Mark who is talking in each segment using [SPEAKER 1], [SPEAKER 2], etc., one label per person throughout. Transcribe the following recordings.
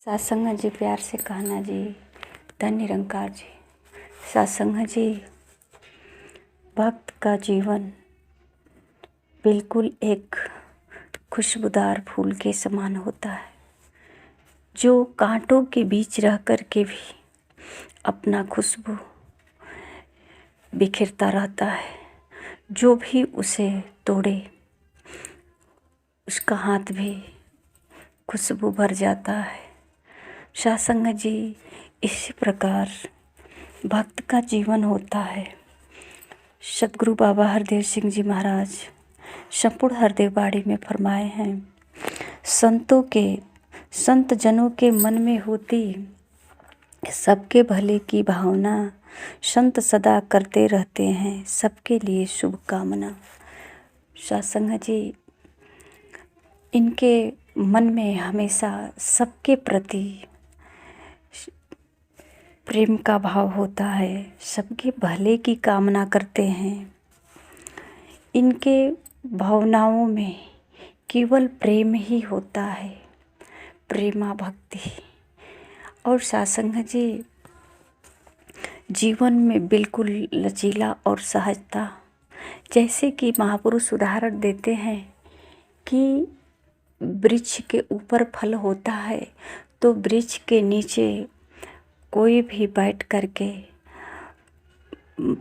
[SPEAKER 1] सत्संग जी, प्यार से कहना जी, धन निरंकार जी। सत्संग जी, भक्त का जीवन बिल्कुल एक खुशबूदार फूल के समान होता है, जो कांटों के बीच रह कर के भी अपना खुशबू बिखेरता रहता है। जो भी उसे तोड़े उसका हाथ भी खुशबू भर जाता है। सत्संग जी, इसी प्रकार भक्त का जीवन होता है। सतगुरु बाबा हरदेव सिंह जी महाराज संपूर्ण हरदेव बाड़ी में फरमाए हैं, संत जनों के मन में होती सबके भले की भावना, संत सदा करते रहते हैं सबके लिए शुभकामना। सत्संग जी, इनके मन में हमेशा सबके प्रति प्रेम का भाव होता है, सबके भले की कामना करते हैं। इनके भावनाओं में केवल प्रेम ही होता है, प्रेमा भक्ति। और सत्संग जी, जीवन में बिल्कुल लचीला और सहजता। जैसे कि महापुरुष उदाहरण देते हैं कि वृक्ष के ऊपर फल होता है तो वृक्ष के नीचे कोई भी बैठ करके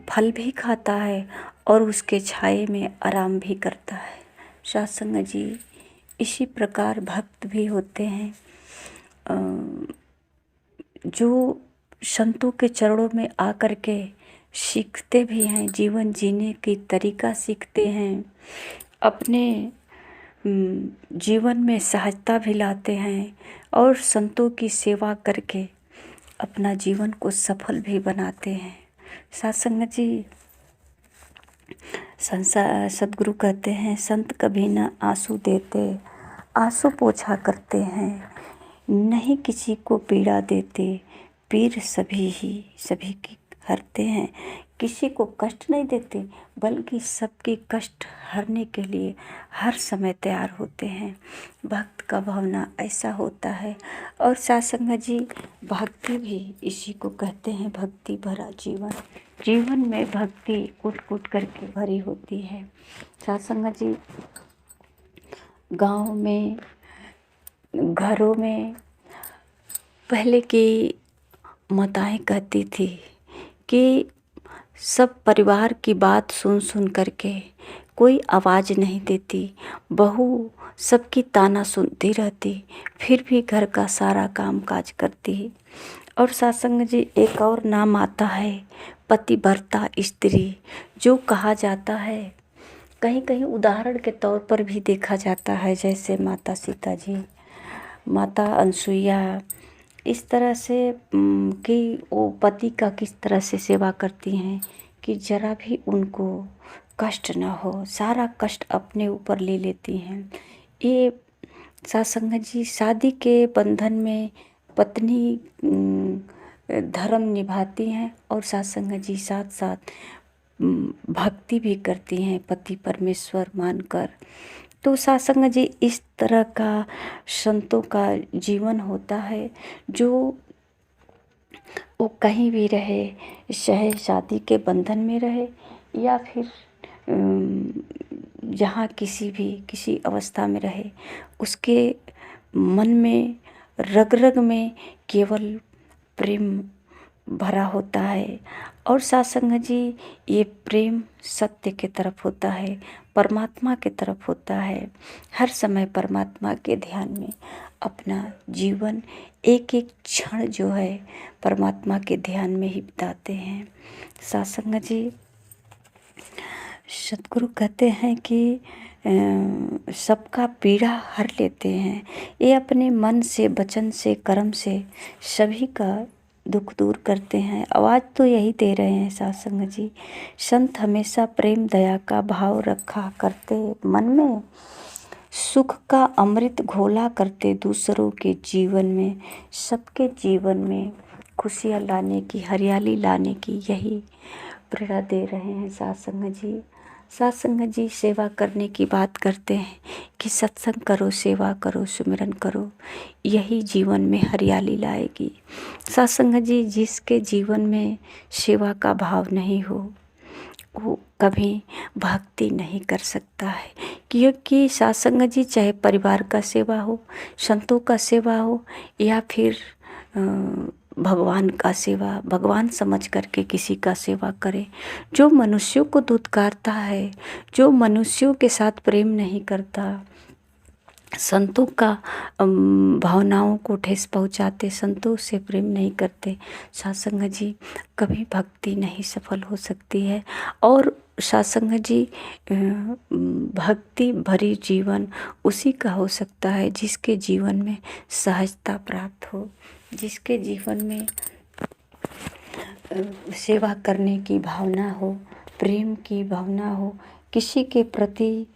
[SPEAKER 1] फल भी खाता है और उसके छाए में आराम भी करता है। सत्संग जी, इसी प्रकार भक्त भी होते हैं जो संतों के चरणों में आकर के सीखते भी हैं, जीवन जीने की तरीका सीखते हैं, अपने जीवन में सहजता भी लाते हैं और संतों की सेवा करके अपना जीवन को सफल भी बनाते हैं। सत्संग जी, सतगुरु कहते हैं, संत कभी न आंसू देते, आंसू पोछा करते हैं, नहीं किसी को पीड़ा देते, पीर सभी की हरते हैं। किसी को कष्ट नहीं देते बल्कि सबके कष्ट हरने के लिए हर समय तैयार होते हैं। भक्त का भावना ऐसा होता है। और सत्संग जी, भक्ति भी इसी को कहते हैं, भक्ति भरा जीवन। जीवन में भक्ति कूट कूट करके भरी होती है। सत्संग जी, गाँव में, घरों में पहले की माताएं कहती थी कि सब परिवार की बात सुन सुन करके कोई आवाज़ नहीं देती, बहू सबकी ताना सुनती रहती, फिर भी घर का सारा काम काज करती। और सत्संग जी, एक और नाम आता है पतिव्रता स्त्री, जो कहा जाता है, कहीं कहीं उदाहरण के तौर पर भी देखा जाता है। जैसे माता सीता जी, माता अनसुईया, इस तरह से कि वो पति का किस तरह से सेवा करती हैं कि जरा भी उनको कष्ट ना हो, सारा कष्ट अपने ऊपर ले लेती हैं। ये सत्संग जी, शादी के बंधन में पत्नी धर्म निभाती हैं और सत्संग जी साथ साथ भक्ति भी करती हैं पति परमेश्वर मानकर। तो सत्संग जी, इस तरह का संतों का जीवन होता है, जो वो कहीं भी रहे, चाहे शादी के बंधन में रहे या फिर जहाँ किसी अवस्था में रहे, उसके मन में रग रग में केवल प्रेम भरा होता है। और सत्संग जी, ये प्रेम सत्य की तरफ होता है, परमात्मा की तरफ होता है। हर समय परमात्मा के ध्यान में अपना जीवन एक एक क्षण जो है परमात्मा के ध्यान में ही बिताते हैं। सत्संग जी, सतगुरु कहते हैं कि सबका पीड़ा हर लेते हैं। ये अपने मन से, वचन से, कर्म से सभी का दुख दूर करते हैं। आवाज़ तो यही दे रहे हैं सत्संग जी, संत हमेशा प्रेम दया का भाव रखा करते मन में, सुख का अमृत घोला करते दूसरों के जीवन में, सबके जीवन में खुशियाँ लाने की, हरियाली लाने की यही प्रेरणा दे रहे हैं सत्संग जी। साथ संगत जी सेवा करने की बात करते हैं कि सत्संग करो, सेवा करो, सुमिरन करो, यही जीवन में हरियाली लाएगी। साथ संगत जी जिसके जीवन में सेवा का भाव नहीं हो वो कभी भक्ति नहीं कर सकता है, क्योंकि साथ संगत जी चाहे परिवार का सेवा हो, संतों का सेवा हो या फिर भगवान का सेवा, भगवान समझ करके किसी का सेवा करे। जो मनुष्यों को धुतकारता है, जो मनुष्यों के साथ प्रेम नहीं करता, संतों का भावनाओं को ठेस पहुंचाते, संतों से प्रेम नहीं करते, सत्संग जी कभी भक्ति नहीं सफल हो सकती है। और सत्संग जी भक्ति भरी जीवन उसी का हो सकता है जिसके जीवन में सहजता प्राप्त हो, जिसके जीवन में सेवा करने की भावना हो, प्रेम की भावना हो, किसी के प्रति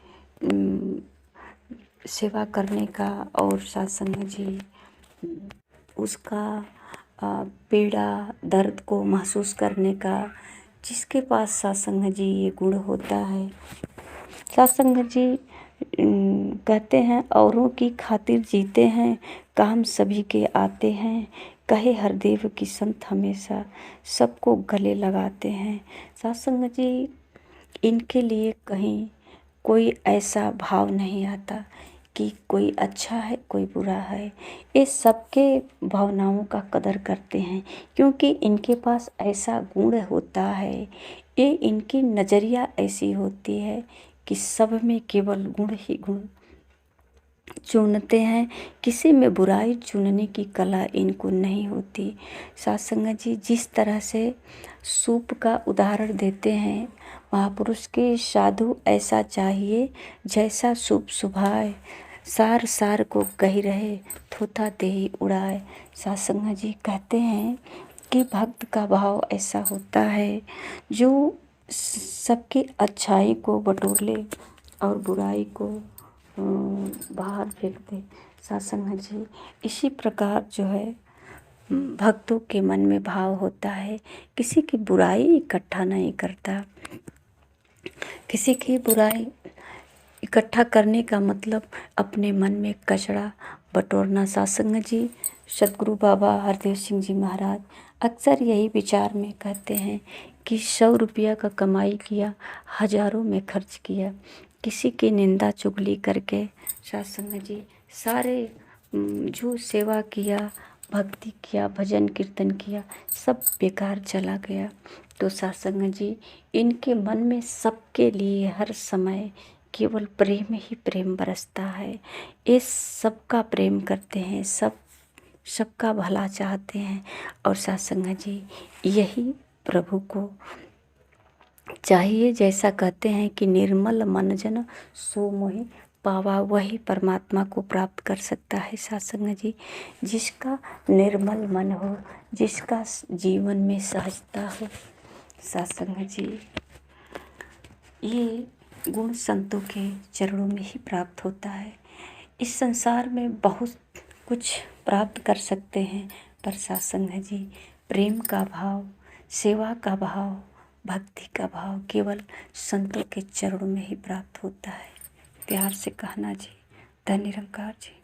[SPEAKER 1] सेवा करने का और सत्संग जी उसका पीड़ा दर्द को महसूस करने का, जिसके पास सत्संग जी ये गुण होता है। सत्संग जी कहते हैं औरों की खातिर जीते हैं, काम सभी के आते हैं, कहे हरदेव की संत हमेशा सबको गले लगाते हैं। सत्संग जी इनके लिए कहीं कोई ऐसा भाव नहीं आता कि कोई अच्छा है कोई बुरा है, ये सबके भावनाओं का कदर करते हैं, क्योंकि इनके पास ऐसा गुण होता है, ये इनकी नज़रिया ऐसी होती है कि सब में केवल गुण ही गुण चुनते हैं, किसी में बुराई चुनने की कला इनको नहीं होती। सत्संग जी जिस तरह से सूप का उदाहरण देते हैं, महापुरुष के साधु ऐसा चाहिए जैसा सूप सुभाए, सार सार को कही रहे थोथा देही उड़ाए। सत्संग जी कहते हैं कि भक्त का भाव ऐसा होता है जो सबकी अच्छाई को बटोर ले और बुराई को बाहर फेंक दे। सत्संग जी इसी प्रकार जो है भक्तों के मन में भाव होता है, किसी की बुराई इकट्ठा नहीं करता, किसी की बुराई इकट्ठा करने का मतलब अपने मन में कचरा बटोरना। सत्संग जी सतगुरु बाबा हरदेव सिंह जी महाराज अक्सर यही विचार में कहते हैं कि 100 रुपया का कमाई किया, हजारों में खर्च किया, किसी की निंदा चुगली करके सत्संग जी सारे जो सेवा किया, भक्ति किया, भजन कीर्तन किया, सब बेकार चला गया। तो सत्संग जी इनके मन में सबके लिए हर समय केवल प्रेम ही प्रेम बरसता है, ये सबका प्रेम करते हैं, सबका भला चाहते हैं। और सत्संग जी यही प्रभु को चाहिए, जैसा कहते हैं कि निर्मल मन जन सो मोहि पावा, वही परमात्मा को प्राप्त कर सकता है। सत्संग जी जिसका निर्मल मन हो, जिसका जीवन में सहजता हो, सत्संग जी ये गुण संतों के चरणों में ही प्राप्त होता है। इस संसार में बहुत कुछ प्राप्त कर सकते हैं, पर सत्संग जी प्रेम का भाव, सेवा का भाव, भक्ति का भाव केवल संतों के चरणों में ही प्राप्त होता है। प्यार से कहना जी। धन्य निरंकार जी।